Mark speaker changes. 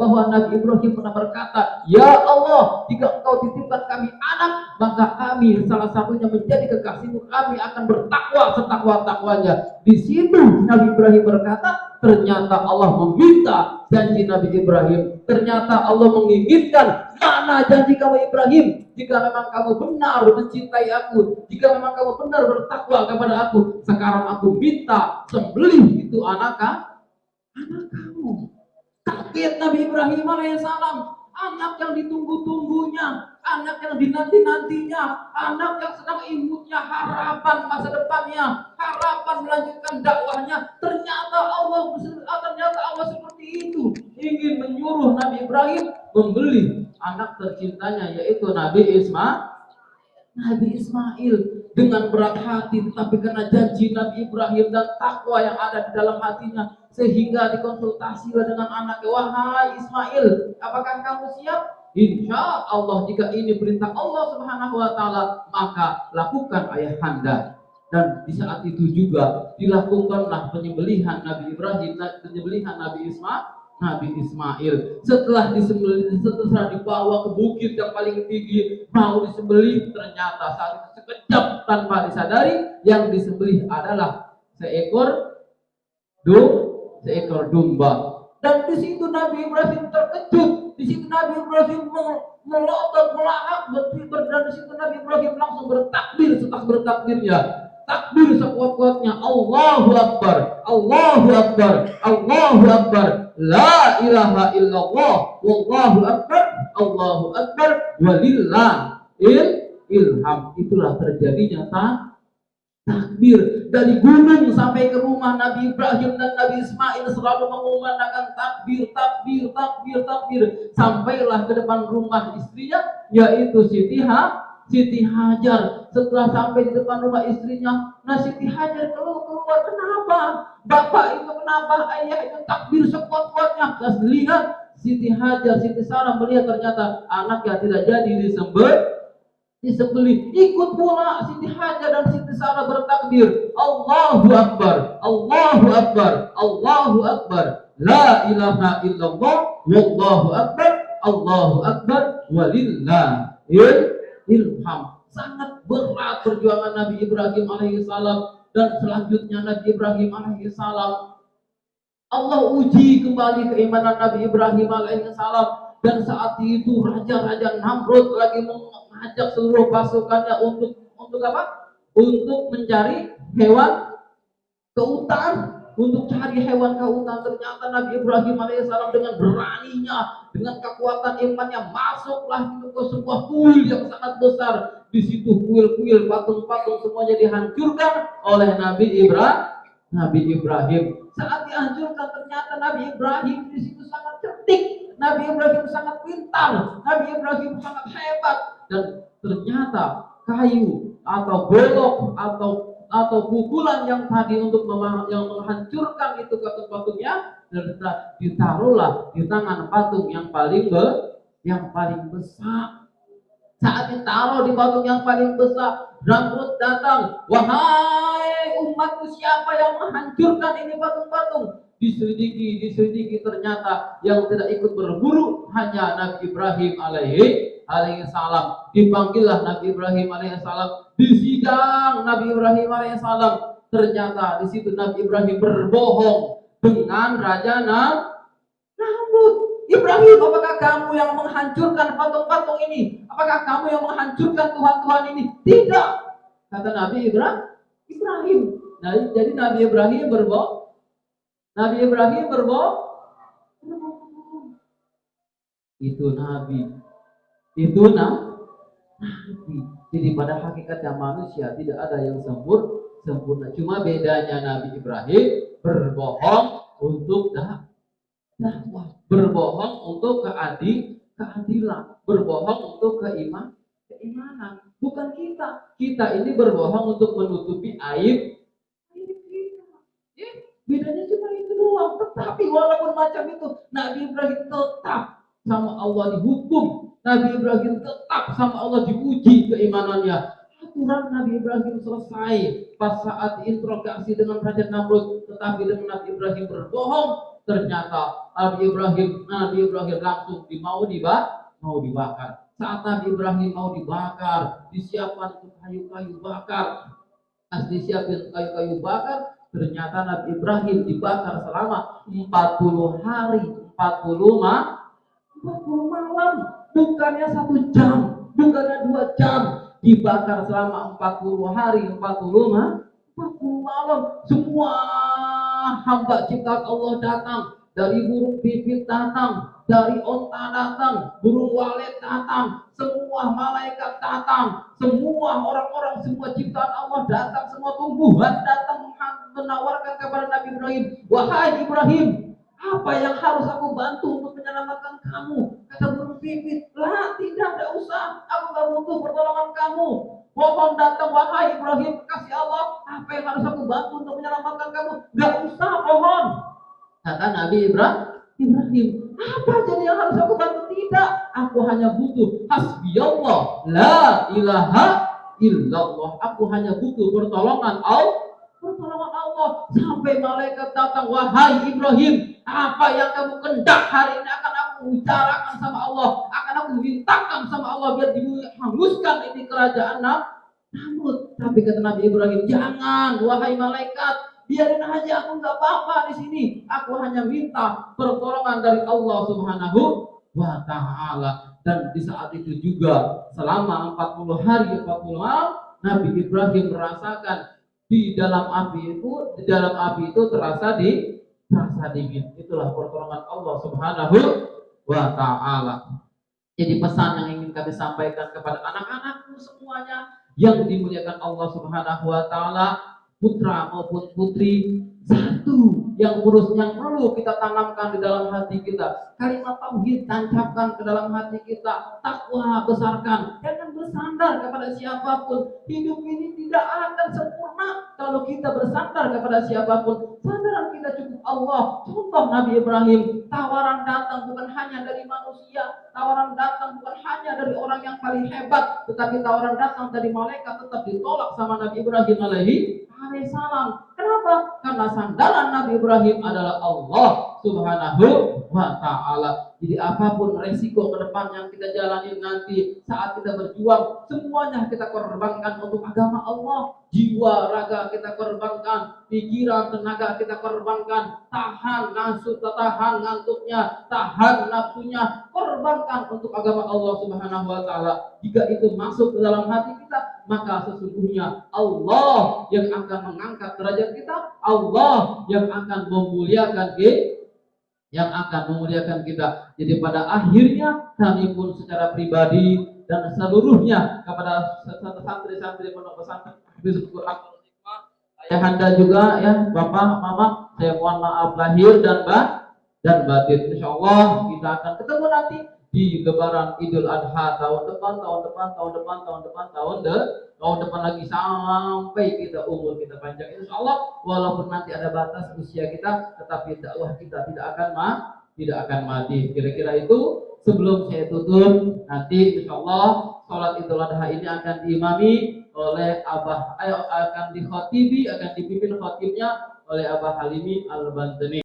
Speaker 1: bahwa Nabi Ibrahim pernah berkata, "Ya Allah, jika Engkau titipkan kami anak, maka kami salah satunya menjadi kekasihmu, kami akan bertakwa setakwa-takwanya." Di situ Nabi Ibrahim berkata, ternyata Allah meminta janji Nabi Ibrahim. Ternyata Allah menginginkan, mana janji kamu Ibrahim? Jika memang kamu benar mencintai aku, jika memang kamu benar bertakwa kepada aku, sekarang aku minta sembelih itu anak kamu. Kaget Nabi Ibrahim alaihissalam, anak yang ditunggu-tunggunya, anak yang dinanti-nantinya, anak yang sedang imutnya harapan masa depannya, harapan melanjutkan dakwahnya. Ternyata Allah seperti itu ingin menyuruh Nabi Ibrahim membeli anak tercintanya, yaitu Nabi Ismail dengan berat hati, tetapi karena janji Nabi Ibrahim dan takwa yang ada di dalam hatinya, sehingga dikonsultasi dengan anaknya, "Wahai Ismail, apakah kamu siap?" "Insya Allah, jika ini perintah Allah Subhanahu wa Ta'ala, maka lakukan ayahanda." Dan di saat itu juga dilakukanlah penyembelihan Nabi Ibrahim, penyembelihan Nabi Ismail. Setelah dibawa ke bukit yang paling tinggi, mau disembelih, ternyata saat itu sekejap tanpa disadari yang disembelih adalah seekor domba. Dan di situ Nabi Ibrahim terkejut. Di situ Nabi Ibrahim melotot, melahap, dan di situ Nabi Ibrahim langsung bertakbir setakbir-takbirnya. Takbir sekuat-kuatnya, Allahu Akbar, Allahu Akbar, Allahu Akbar, la ilaha illallah, wallahu akbar, Allahu Akbar, walillah ilham. Itulah terjadinya takbir. Dari gunung sampai ke rumah Nabi Ibrahim dan Nabi Ismail selalu mengumandangkan takbir, takbir, takbir, takbir. Sampailah ke depan rumah istrinya, yaitu Siti Hajar. Setelah sampai di depan rumah istrinya, Siti Hajar keluar, "Kenapa? Bapak itu kenapa? Ayah itu takbir sekuat-kuatnya." Terus lihat Siti Hajar, Siti Sarah melihat ternyata anaknya tidak jadi disembelih. Ikut pula Siti Hajar dan Siti Sarah bertakbir, Allahu Akbar, Allahu Akbar, Allahu Akbar, la ilaha illallah, wallahu akbar, Allahu Akbar, walillah ilham. Sangat berat perjuangan Nabi Ibrahim alaihissalam. Dan selanjutnya Nabi Ibrahim alaihissalam, Allah uji kembali keimanan Nabi Ibrahim alaihissalam. Dan saat itu Raja Namrud lagi mengajak seluruh pasukannya untuk apa? Untuk mencari hewan keutan, untuk cari hewan keutan. Ternyata Nabi Ibrahim alaihissalam dengan beraninya, dengan kekuatan imannya, masuklah ke sebuah kuil yang sangat besar. Di situ kuil-kuil, patung-patung semuanya dihancurkan oleh Nabi Ibrahim. Saat dihancurkan, ternyata Nabi Ibrahim di situ sangat cerdik, Nabi Ibrahim sangat pintar, Nabi Ibrahim sangat hebat. Dan ternyata kayu atau golok atau pukulan yang tadi untuk yang menghancurkan itu patung-patungnya, ditaruhlah di tangan patung yang paling besar. Saat ditaruh di patung yang paling besar, Namrud datang, "Wahai umatku, siapa yang menghancurkan ini patung-patung?" Diselidiki, ternyata yang tidak ikut berburu hanya Nabi Ibrahim alaihissalam. Dipanggillah Nabi Ibrahim alaihissalam, disidang Nabi Ibrahim alaihissalam. Ternyata di situ Nabi Ibrahim berbohong dengan Raja Namrud. "Ibrahim, apakah kamu yang menghancurkan patung-patung ini? Apakah kamu yang menghancurkan Tuhan-Tuhan ini?" "Tidak," kata Nabi Ibrahim. Jadi Nabi Ibrahim berbohong. Itu Nabi. Jadi pada hakikatnya manusia tidak ada yang sempurna. Cuma bedanya Nabi Ibrahim berbohong untuk dakwah, berbohong untuk keadilan, berbohong untuk keimanan. Bukan kita. Kita ini berbohong untuk menutupi aib kita. Bedanya cuma itu doang. Tetapi walaupun macam itu, Nabi Ibrahim tetap sama Allah dihukum. Nabi Ibrahim tetap sama Allah diuji keimanannya. Aturan Nabi Ibrahim selesai pas saat diinterogasi dengan Raja Namrud. Tetapi dengan Nabi Ibrahim berbohong, ternyata Nabi Ibrahim langsung mau dibakar. Saat Nabi Ibrahim mau dibakar, disiapkan itu kayu-kayu bakar. Pas disiapin kayu-kayu bakar, ternyata Nabi Ibrahim dibakar selama 40 hari, 40 malam, bukannya 1 jam, bukannya 2 jam, dibakar selama 40 hari, 40 malam. Semua hamba ciptaan Allah datang, dari burung pipit datang, dari onta datang, burung walet datang, semua malaikat datang, semua orang-orang, semua ciptaan Allah datang, semua tumbuhan datang menawarkan kepada Nabi Ibrahim, wahai Ibrahim, apa yang harus aku bantu untuk menyelamatkan kamu? Kata burung pipit, lah tidak usah, aku gak butuh pertolongan kamu. Pohon datang, wahai Ibrahim, kasih Allah, apa yang harus aku bantu untuk menyelamatkan kamu? Gak usah pohon. Kata Nabi Ibrahim, apa jadi yang harus aku bantu? Tidak, aku hanya butuh hasbiyallah, la ilaha illallah. Aku hanya butuh pertolongan Allah. Sampai malaikat datang, wahai Ibrahim, apa yang kamu kendak hari ini akan aku bicarakan sama Allah, akan aku mintakan sama Allah biar dihanguskan ini kerajaan Namrud. Tapi kata Nabi Ibrahim, jangan wahai malaikat, biarin aja, aku nggak apa-apa di sini. Aku hanya minta pertolongan dari Allah Subhanahu wa Ta'ala. Dan di saat itu juga selama 40 hari 40 malam, Nabi Ibrahim merasakan di dalam api itu terasa dingin. Itulah pertolongan Allah Subhanahu wa Ta'ala. Jadi pesan yang ingin kami sampaikan kepada anak-anakku semuanya yang dimuliakan Allah Subhanahu wa Ta'ala, putra maupun putri, satu yang perlu kita tanamkan di dalam hati kita, kalimat tauhid tancapkan ke dalam hati kita, takwa besarkan, jangan bersandar kepada siapapun. Hidup ini tidak akan sempurna kalau kita bersandar kepada siapapun. Sandaran kita cukup Allah. Contoh Nabi Ibrahim, tawaran datang bukan hanya dari manusia, tawaran datang bukan hanya dari orang yang paling hebat, tetapi tawaran datang dari malaikat tetap ditolak sama Nabi Ibrahim alaihi salam. Kenapa? Karena sandaran Nabi Ibrahim adalah Allah Subhanahu wa Ta'ala. Jadi apapun resiko ke depan yang kita jalani nanti saat kita berjuang, semuanya kita korbankan untuk agama Allah. Jiwa, raga kita korbankan, pikiran, tenaga kita korbankan, tahan ngantuknya, tahan nafsunya, korbankan untuk agama Allah Subhanahu wa Ta'ala. Jika itu masuk ke dalam hati kita, maka sesungguhnya Allah yang akan mengangkat derajat kita, Allah yang akan memuliakan kita. Jadi pada akhirnya kami pun secara pribadi dan seluruhnya kepada santri-santri pondok pesantren Hifdzul Quran ayahanda juga ya, Bapak, Mama, saya mohon maaf lahir dan batin. Insyaallah kita akan ketemu nanti di lebaran Idul Adha tahun depan lagi, sampai kita umur kita panjang insyaallah. Walaupun nanti ada batas usia kita, tetapi dakwah kita tidak akan mati. Kira-kira itu. Sebelum saya tutup, nanti insyaallah sholat Idul Adha ini akan diimami oleh akan dipimpin khotibnya oleh Abah Halimi Al-Bantani.